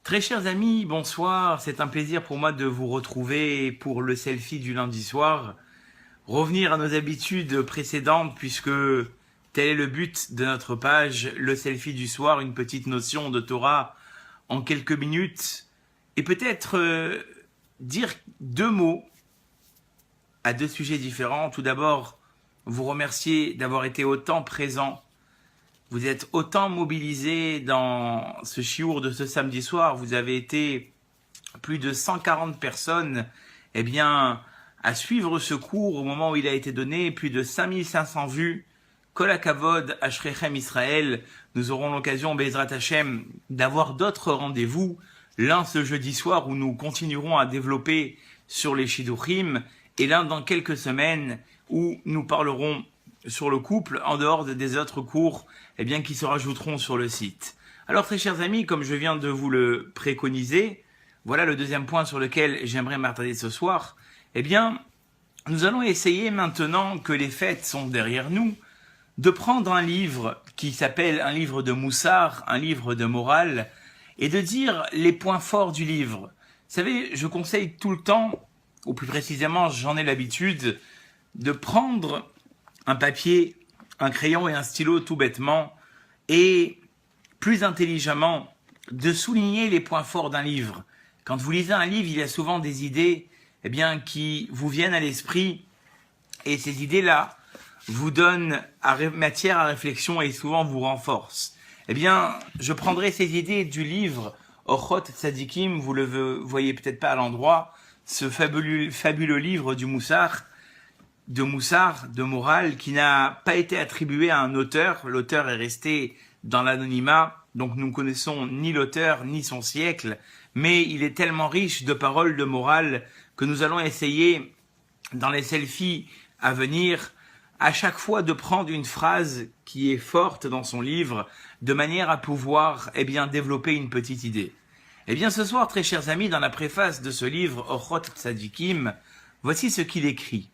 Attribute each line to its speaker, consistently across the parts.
Speaker 1: Très chers amis, bonsoir. C'est un plaisir pour moi de vous retrouver pour le selfie du lundi soir. Revenir à nos habitudes précédentes puisque tel est le but de notre page, le selfie du soir, une petite notion de Torah en quelques minutes. Et peut-être dire deux mots à deux sujets différents. Tout d'abord, vous remercier d'avoir été autant présents. Vous êtes autant mobilisés dans ce chiour de ce samedi soir. Vous avez été plus de 140 personnes à suivre ce cours au moment où il a été donné. Plus de 5500 vues. Kol hakavod, Ashrechem Israël. Nous aurons l'occasion, Be'ezrat Hashem, d'avoir d'autres rendez-vous. L'un ce jeudi soir où nous continuerons à développer sur les Shiduchim. Et l'un dans quelques semaines où nous parlerons sur le couple en dehors des autres cours qui se rajouteront sur le site. Alors très chers amis, comme je viens de vous le préconiser, voilà le deuxième point sur lequel j'aimerais m'attarder ce soir. Nous allons essayer maintenant que les fêtes sont derrière nous, de prendre un livre qui s'appelle un livre de Moussar, un livre de morale, et de dire les points forts du livre. Vous savez, je conseille tout le temps, ou plus précisément j'en ai l'habitude, de prendre un papier, un crayon et un stylo tout bêtement, et plus intelligemment, de souligner les points forts d'un livre. Quand vous lisez un livre, il y a souvent des idées qui vous viennent à l'esprit, et ces idées-là vous donnent matière à réflexion et souvent vous renforcent. Je prendrai ces idées du livre Orchot Tzadikim, vous le voyez peut-être pas à l'endroit, ce fabuleux livre du Moussar, de morale, qui n'a pas été attribué à un auteur. L'auteur est resté dans l'anonymat, donc nous ne connaissons ni l'auteur ni son siècle, mais il est tellement riche de paroles de morale que nous allons essayer, dans les selfies à venir, à chaque fois de prendre une phrase qui est forte dans son livre, de manière à pouvoir développer une petite idée. Ce soir, très chers amis, dans la préface de ce livre, Orchot Tzadikim, voici ce qu'il écrit.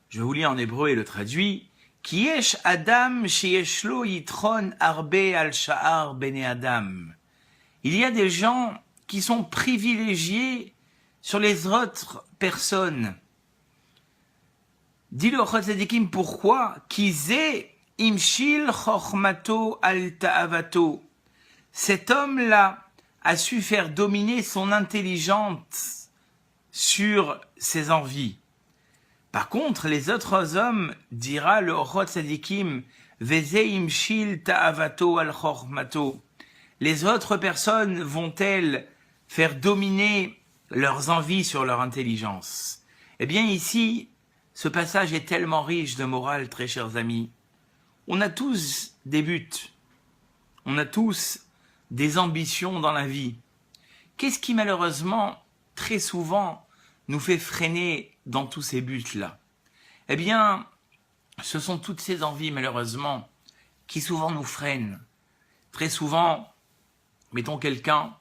Speaker 1: Je vous lis en hébreu et le traduis. Ki yesh adam sheyesh lo yitron arbe al sha'ar bene adam. Il y a des gens qui sont privilégiés sur les autres personnes. Dit le Orchot Tzadikim, pourquoi? Ki ze imshil chochmato al ta'avato. Cet homme-là a su faire dominer son intelligence sur ses envies. Par contre, les autres hommes, dira le Orchot Tzadikim, Veze imshil ta'avato al chochmato. Les autres personnes vont-elles faire dominer leurs envies sur leur intelligence? Ici, ce passage est tellement riche de morale, très chers amis. On a tous des buts. On a tous des ambitions dans la vie. Qu'est-ce qui malheureusement, très souvent, nous fait freiner dans tous ces buts-là? Ce sont toutes ces envies, malheureusement, qui souvent nous freinent. Très souvent, mettons quelqu'un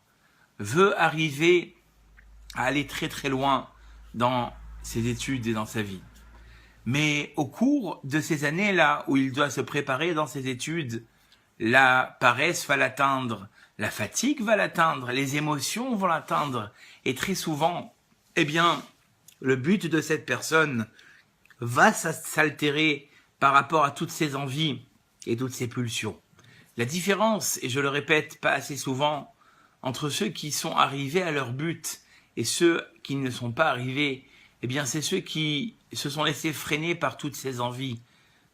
Speaker 1: veut arriver à aller très très loin dans ses études et dans sa vie. Mais au cours de ces années-là où il doit se préparer dans ses études, la paresse va l'atteindre, la fatigue va l'atteindre, les émotions vont l'atteindre. Et très souvent, le but de cette personne va s'altérer par rapport à toutes ses envies et toutes ses pulsions. La différence, et je le répète pas assez souvent, entre ceux qui sont arrivés à leur but et ceux qui ne sont pas arrivés, c'est ceux qui se sont laissés freiner par toutes ces envies,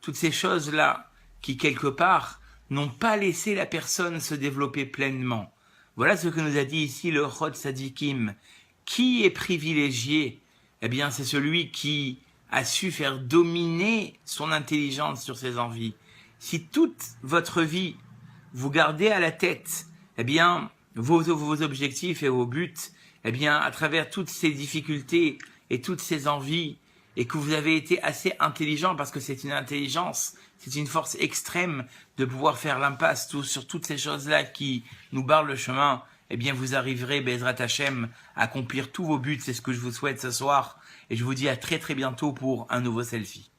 Speaker 1: toutes ces choses-là qui, quelque part, n'ont pas laissé la personne se développer pleinement. Voilà ce que nous a dit ici le Orchot Tzadikim. Qui est privilégié? C'est celui qui a su faire dominer son intelligence sur ses envies. Si toute votre vie, vous gardez à la tête vos objectifs et vos buts, à travers toutes ces difficultés et toutes ces envies, et que vous avez été assez intelligent, parce que c'est une intelligence, c'est une force extrême de pouvoir faire l'impasse sur toutes ces choses-là qui nous barrent le chemin, vous arriverez, Be'ezrat Hashem, à accomplir tous vos buts. C'est ce que je vous souhaite ce soir, et je vous dis à très très bientôt pour un nouveau selfie.